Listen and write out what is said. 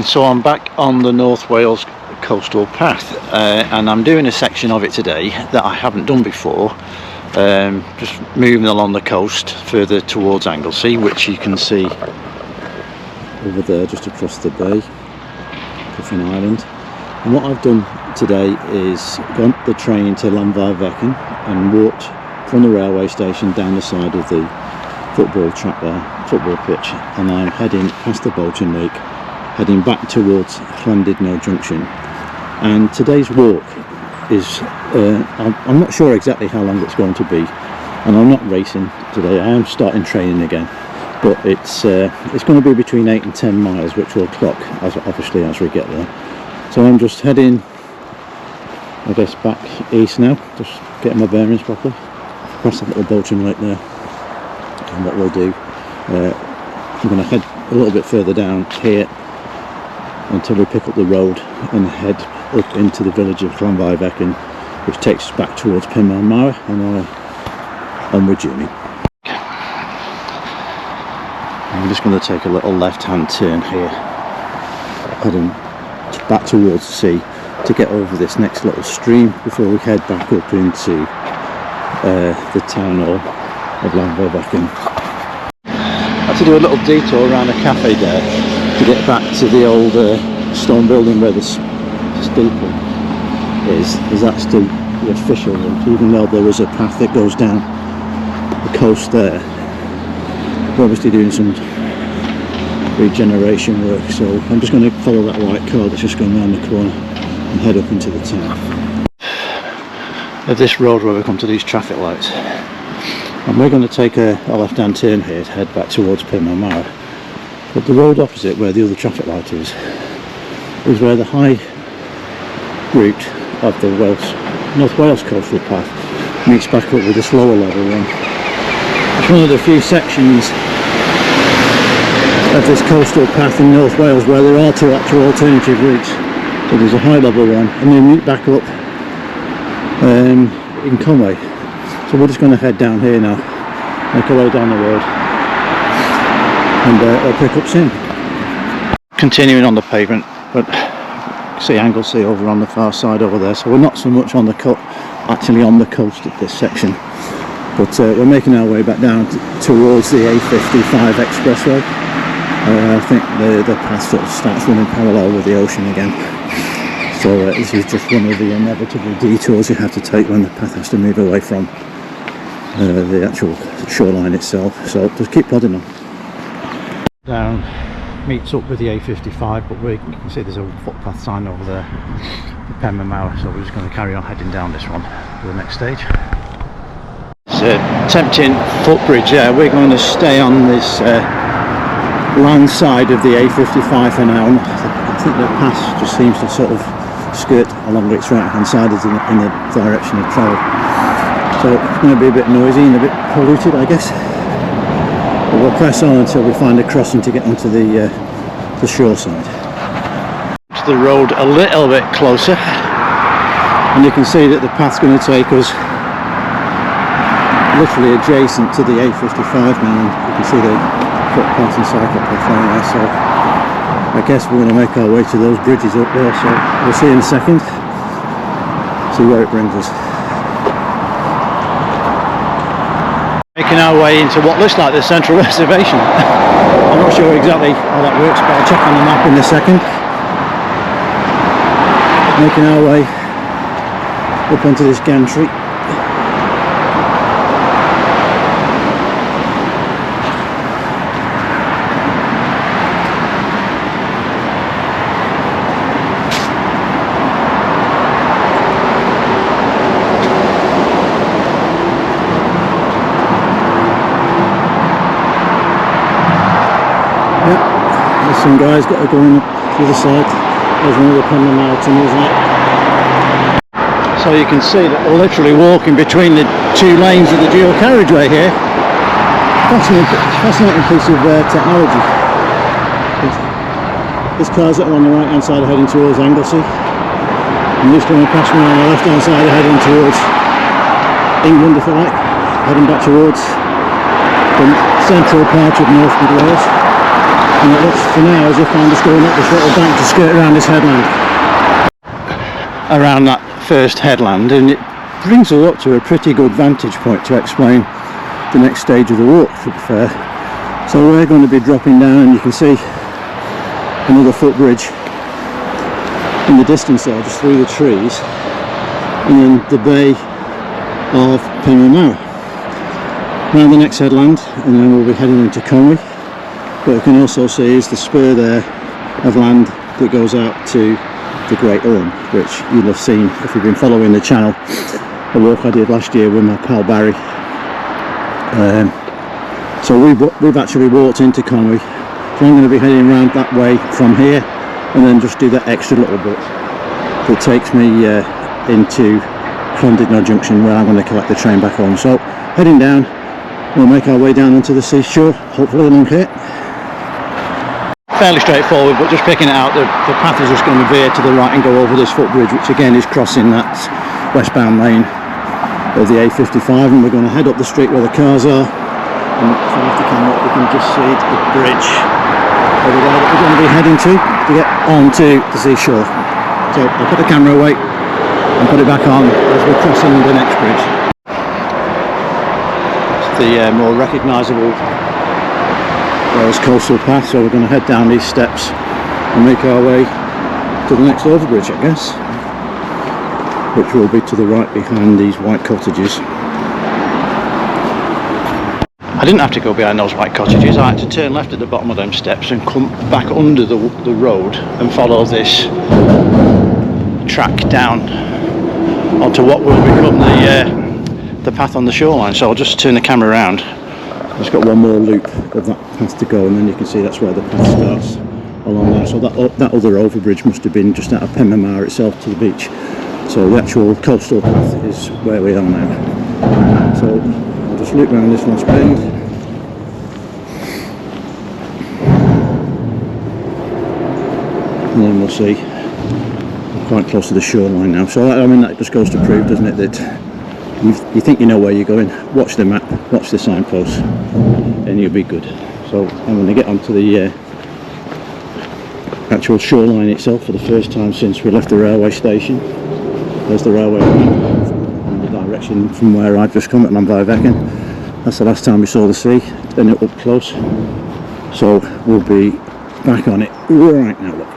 So I'm back on the North Wales coastal path and I'm doing a section of it today that I haven't done before, just moving along the coast further towards Anglesey, which you can see over there just across the bay, Puffin Island. And what I've done today is gone the train to Llanfairfechan and walked from the railway station down the side of the football track there, football pitch, and I'm heading past the Bolton Lake, heading back towards Llandudno Junction. And today's walk is, I'm not sure exactly how long it's going to be, and I'm not racing today. I am starting training again, but it's going to be between 8 and 10 miles, which will clock obviously as we get there. So I'm just heading, I guess, back east now, just getting my bearings properly, across the little Bolton Lake there. And what we'll do, I'm going to head a little bit further down here until we pick up the road and head up into the village of Llanfairfechan, which takes us back towards Penmaenmawr on our onward journey. I'm just going to take a little left-hand turn here, heading back towards the sea to get over this next little stream before we head back up into the town hall of Llanfairfechan. I had to do a little detour around a cafe there to get back to the old stone building where the steeple is. That's still the official route, even though there is a path that goes down the coast there. We're obviously doing some regeneration work, so I'm just going to follow that white car that's just going around the corner and head up into the town. At this road where we come to these traffic lights, and we're going to take a left-hand turn here to head back towards Penmaenmawr. But the road opposite, where the other traffic light is where the high route of the North Wales coastal path meets back up with the slower level one. It's one of the few sections of this coastal path in North Wales where there are two actual alternative routes. So there's a high level one and then meet back up in Conwy. So we're just going to head down here now, make our way down the road, and I'll pick up soon. Continuing on the pavement, but see Anglesey over on the far side over there, so we're not so much on the actually on the coast at this section, but we're making our way back down towards the A55 expressway. I think the path sort of starts running parallel with the ocean again, so this is just one of the inevitable detours you have to take when the path has to move away from the actual shoreline itself, so just keep plodding on. Down meets up with the A55, but you can see there's a footpath sign over there for Penmaenmawr, so we're just going to carry on heading down this one to the next stage. It's a tempting footbridge there. We're going to stay on this land side of the A55 for now. I think the path just seems to sort of skirt along its right hand side in the direction of travel, so it's going to be a bit noisy and a bit polluted, I guess. But we'll press on until we find a crossing to get onto the shore side. To the road a little bit closer, and you can see that the path's going to take us literally adjacent to the A55 now, and you can see the footpath and cycle path there, so I guess we're going to make our way to those bridges up there, so we'll see in a second, see where it brings us. Making our way into what looks like the central reservation. I'm not sure exactly how that works, but I'll check on the map in a second. Making our way up onto this gantry. Some guys got to go on the other side. There's another Penmaenmawr tunnel there. So you can see that we're literally walking between the two lanes of the dual carriageway here. Fascinating piece of technology. This car's on the right hand side heading towards Anglesey, and this one past me on the left hand side heading towards England, if you like, heading back towards the central part of North Wales. And it looks for now as if I'm just going up this little bank to skirt around this headland. Around that first headland, and it brings us up to a pretty good vantage point to explain the next stage of the walk, to be fair. So we're going to be dropping down, and you can see another footbridge in the distance there, just through the trees, and then the bay of Penrhyn. Round the next headland, and then we'll be heading into Conwy. What you can also see is the spur there of land that goes out to the Great Orme, which you'll have seen if you've been following the channel, a walk I did last year with my pal Barry. So we've actually walked into Conwy, so I'm going to be heading around that way from here, and then just do that extra little bit that takes me into Llandudno Junction, where I'm going to collect the train back home. So heading down, we'll make our way down onto the seashore, hopefully along here. Fairly straightforward, but just picking it out, the path is just going to veer to the right and go over this footbridge, which again is crossing that westbound lane of the A55, and we're going to head up the street where the cars are, and if I have to come up we can just see the bridge over there that we're going to be heading to get onto the seashore. So I'll put the camera away and put it back on as we're crossing the next bridge. It's the more recognisable Wales coastal path, so we're going to head down these steps and make our way to the next overbridge, I guess, which will be to the right behind these white cottages. I didn't have to go behind those white cottages, I had to turn left at the bottom of them steps and come back under the road and follow this track down onto what will become the path on the shoreline. So I'll just turn the camera around. It's got one more loop of that path to go, and then you can see that's where the path starts along there. So that other overbridge must have been just out of Penrhyn itself to the beach. So the actual coastal path is where we are now. So I'll just loop around this last bend. And then we'll see. I'm quite close to the shoreline now. So I mean, that just goes to prove, doesn't it, that you think you know where you're going, watch the map, watch the signposts, and you'll be good. So I'm going to get onto the actual shoreline itself for the first time since we left the railway station. There's the railway in the direction from where I've just come at Llanfairfechan. That's the last time we saw the sea, and it up close. So we'll be back on it right now. Look.